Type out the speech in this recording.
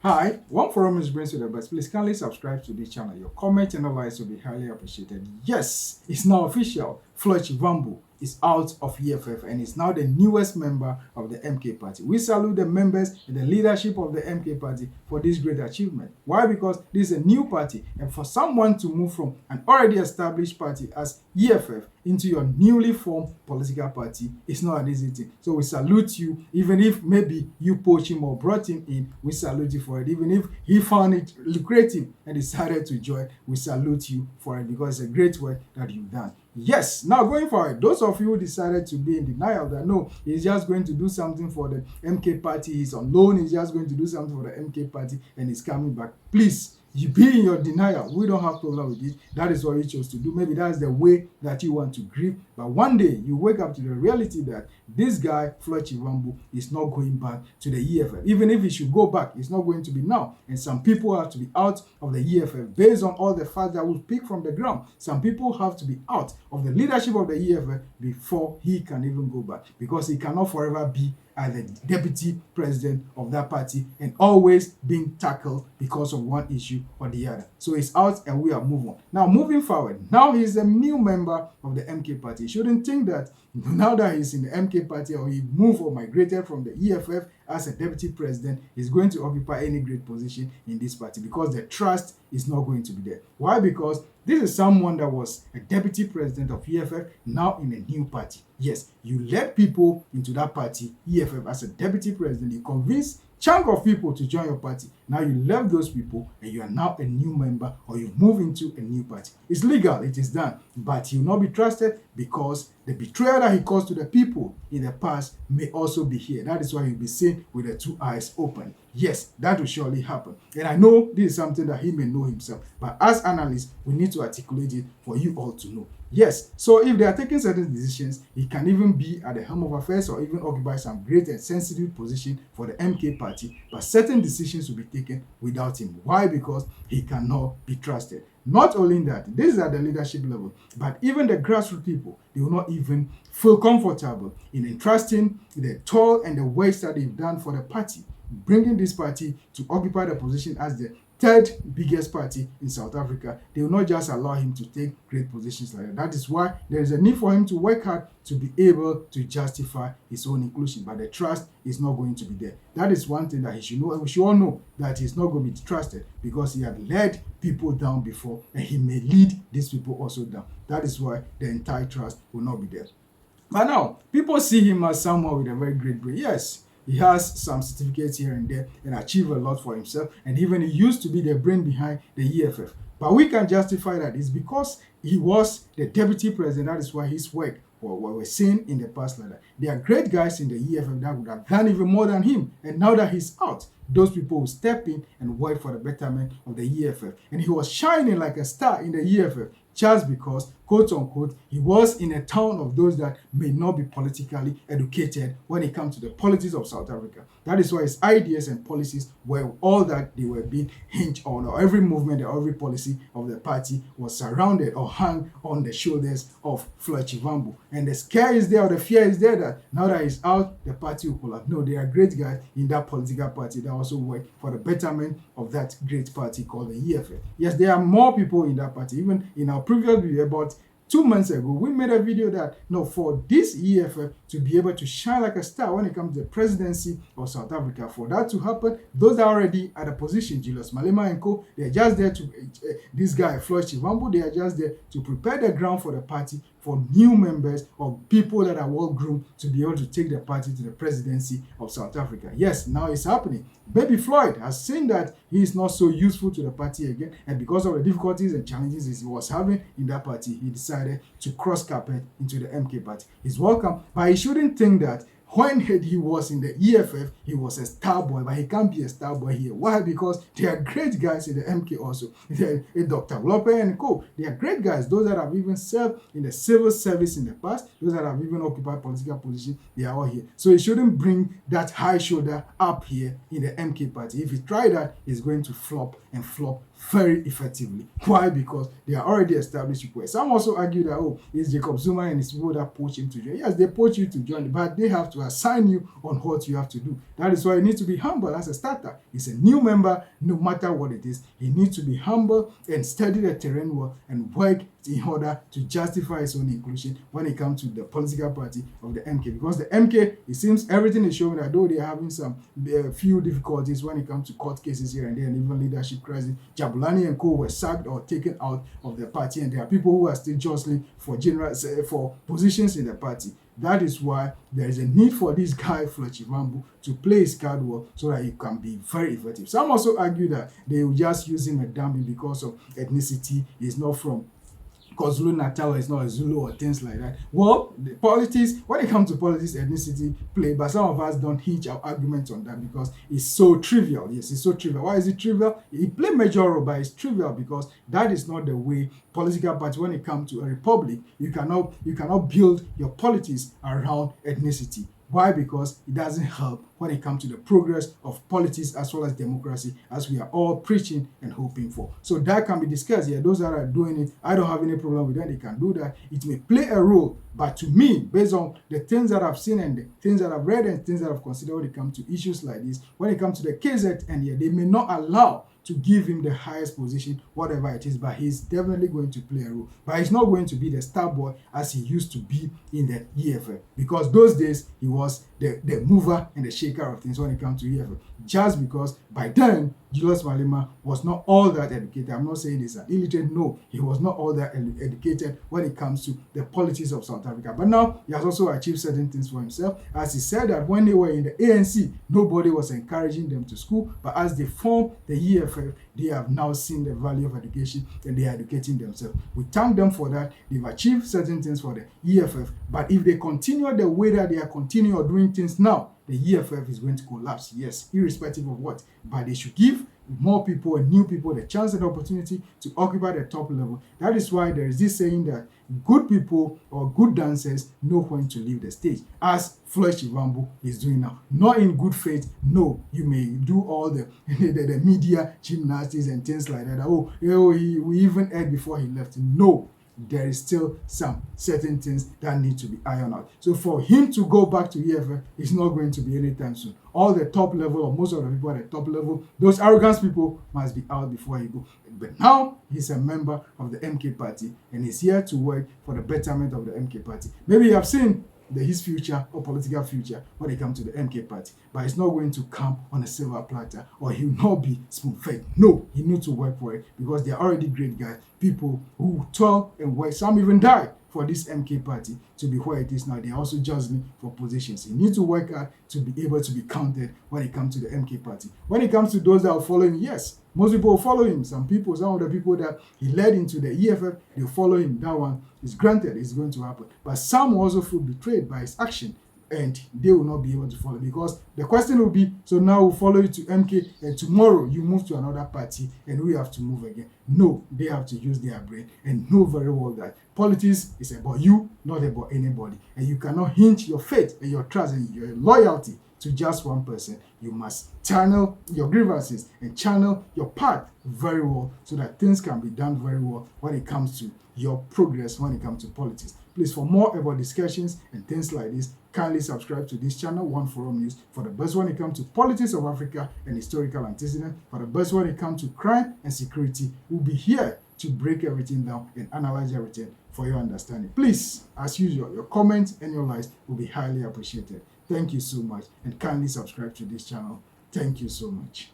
Hi, one forum is brings to the best. Please kindly subscribe to this channel. Your comment and advice will be highly appreciated. Yes, it's now official. Floyd Shivambu is out of EFF and is now the newest member of the MK party. We salute the members and the leadership of the MK party for this great achievement. Why? Because this is a new party, and for someone to move from an already established party as EFF into your newly formed political party is not an easy thing. So we salute you, even if maybe you poached him or brought him in, we salute you for it. Even if he found it lucrative and decided to join, we salute you for it because it's a great work that you've done. Yes, now going forward, those of you who decided to be in denial that no, he's just going to do something for the MK party, he's on loan, he's just going to do something for the MK party and he's coming back. Please, you be in your denial. We don't have problem with it. That is what you chose to do. Maybe that's the way that you want to grieve. But one day you wake up to the reality that this guy, Floyd Shivambu, is not going back to the EFF. Even if he should go back, it's not going to be now. And some people have to be out of the EFF based on all the facts that we pick from the ground. Some people have to be out of the leadership of the EFF before he can even go back, because he cannot forever be as the deputy president of that party and always being tackled because of one issue or the other. So he's out and we are moving on. Now, moving forward, now he's a new member of the MK party. You shouldn't think that now that he's in the MK party or he moved or migrated from the EFF as a deputy president, he's going to occupy any great position in this party, because the trust is not going to be there. Why? Because this is someone that was a deputy president of EFF, now in a new party. Yes, you led people into that party, EFF, as a deputy president. You convinced chunk of people to join your party. Now you left those people and you are now a new member, or you move into a new party. It's legal, it is done, but he will not be trusted because the betrayal that he caused to the people in the past may also be here. That is why he'll be seen with the two eyes open. Yes, that will surely happen. And I know this is something that he may know himself, but as analysts, we need to articulate it for you all to know. Yes, so if they are taking certain decisions, he can even be at the helm of affairs or even occupy some great and sensitive position for the MK party, but certain decisions will be taken without him. Why? Because he cannot be trusted. Not only that, this is at the leadership level, but even the grassroots people, they will not even feel comfortable in entrusting the toil and the waste that they've done for the party, bringing this party to occupy the position as the third biggest party in South Africa. They will not just allow him to take great positions like that. That is why there is a need for him to work hard to be able to justify his own inclusion, but the trust is not going to be there. That is one thing that he should know, and we should all know that he's not going to be trusted because he had led people down before, and he may lead these people also down. That is why the entire trust will not be there. But now, people see him as someone with a very great brain. Yes, he has some certificates here and there and achieved a lot for himself. And even he used to be the brain behind the EFF. But we can justify that it's because he was the deputy president. That is why his work, what we're seeing in the past like that. There are great guys in the EFF that would have done even more than him. And now that he's out, those people will step in and work for the betterment of the EFF. And he was shining like a star in the EFF just because, quote unquote, he was in a town of those that may not be politically educated when it comes to the politics of South Africa. That is why his ideas and policies were all that they were being hinged on, or every movement or every policy of the party was surrounded or hung on the shoulders of Floyd Shivambu. And the scare is there, or the fear is there that now that he's out, the party will collapse. No, there are great guys in that political party that also work for the betterment of that great party called the EFF. Yes, there are more people in that party. Even in our previous video about 2 months ago, we made a video that no, for this EFF to be able to shine like a star when it comes to the presidency of South Africa, for that to happen, those are already at a position, Julius Malema and co, they're just there to, this guy, Floyd Shivambu, they are just there to prepare the ground for the party, for new members or people that are well-groomed to be able to take the party to the presidency of South Africa. Yes, now it's happening. Baby Floyd has seen that he is not so useful to the party again, and because of the difficulties and challenges he was having in that party, he decided to cross carpet into the MK party. He's welcome, but he shouldn't think that when he was in the EFF, he was a star boy, but he can't be a star boy here. Why? Because there are great guys in the MK also. Dr. Lope and co. They are great guys. Those that have even served in the civil service in the past, those that have even occupied political positions, they are all here. So he shouldn't bring that high shoulder up here in the MK party. If he try that, he's going to flop and flop very effectively. Why? Because they are already established people. Some also argue that, oh, it's Jacob Zuma and his people that poach him to join. Yes, they poach you to join, but they have to to assign you on what you have to do. That is why you need to be humble as a starter. He's a new member, no matter what it is. He needs to be humble and study the terrain well and work in order to justify his own inclusion when it comes to the political party of the MK. Because the MK, it seems everything is showing that though they are having some few difficulties when it comes to court cases here and there and even leadership crisis, Jabulani and co were sacked or taken out of the party, and there are people who are still jostling for for positions in the party. That is why there is a need for this guy, Floyd Shivambu, to play his card well so that he can be very effective. Some also argue that they will just use him a dummy because of ethnicity. He's not from KwaZulu-Natal, is not a Zulu or things like that. Well, the politics, when it comes to politics, ethnicity play, but some of us don't hinge our arguments on that because it's so trivial. Yes, it's so trivial. Why is it trivial? It play major role, but it's trivial because that is not the way political party, when it comes to a republic, you cannot build your politics around ethnicity. Why? Because it doesn't help when it comes to the progress of politics as well as democracy, as we are all preaching and hoping for. So that can be discussed here. Those that are doing it, I don't have any problem with that. They can do that. It may play a role, but to me, based on the things that I've seen and the things that I've read and things that I've considered when it comes to issues like this, when it comes to the KZN here, they may not allow to give him the highest position, whatever it is, but he's definitely going to play a role. But he's not going to be the star boy as he used to be in the EFF, because those days he was the mover and the shaker of things when it comes to EFF. Just because by then, Julius Malema was not all that educated. I'm not saying he's an illiterate, no, he was not all that educated when it comes to the politics of South Africa. But now he has also achieved certain things for himself. As he said that when they were in the ANC, nobody was encouraging them to school, but as they formed the EFF, they have now seen the value of education and they are educating themselves. We thank them for that. They've achieved certain things for the EFF, but if they continue the way that they are continuing doing things now, the EFF is going to collapse, yes, irrespective of what. But they should give more people and new people the chance and opportunity to occupy the top level. That is why there is this saying that good people or good dancers know when to leave the stage, as Floyd Shivambu is doing now. Not in good faith, no. You may do all the media gymnastics and things like that. We even heard before he left. No. There is still some certain things that need to be ironed out. So for him to go back to EFF, it's not going to be anytime soon. All the top level, or most of the people at the top level, those arrogant people must be out before he go. But now he's a member of the MK party and he's here to work for the betterment of the MK party. Maybe you have seen his future or political future when it comes to the MK party, but it's not going to come on a silver platter, or he will not be spoon-fed. No, he needs to work for it because they are already great guys, people who toil and work. Some even die for this MK party to be where it is now. They are also jostling for positions. He needs to work hard to be able to be counted when it comes to the MK party. When it comes to those that are following, yes, most people will follow him. Some of the people that he led into the EFF, they follow him. That one is granted, it's going to happen. But some also feel betrayed by his action, and they will not be able to follow, because the question will be, so now we'll follow you to MK and tomorrow you move to another party and we have to move again. No, they have to use their brain and know very well that politics is about you, not about anybody. And you cannot hinge your faith and your trust and your loyalty to just one person. You must channel your grievances and channel your path very well so that things can be done very well when it comes to your progress, when it comes to politics. Please, for more about discussions and things like this, kindly subscribe to this channel, One Forum News, for the best when it comes to politics of Africa and historical antecedents, for the best when it comes to crime and security. We'll be here to break everything down and analyze everything for your understanding. Please, as usual, your comments and your likes will be highly appreciated. Thank you so much, and kindly subscribe to this channel. Thank you so much.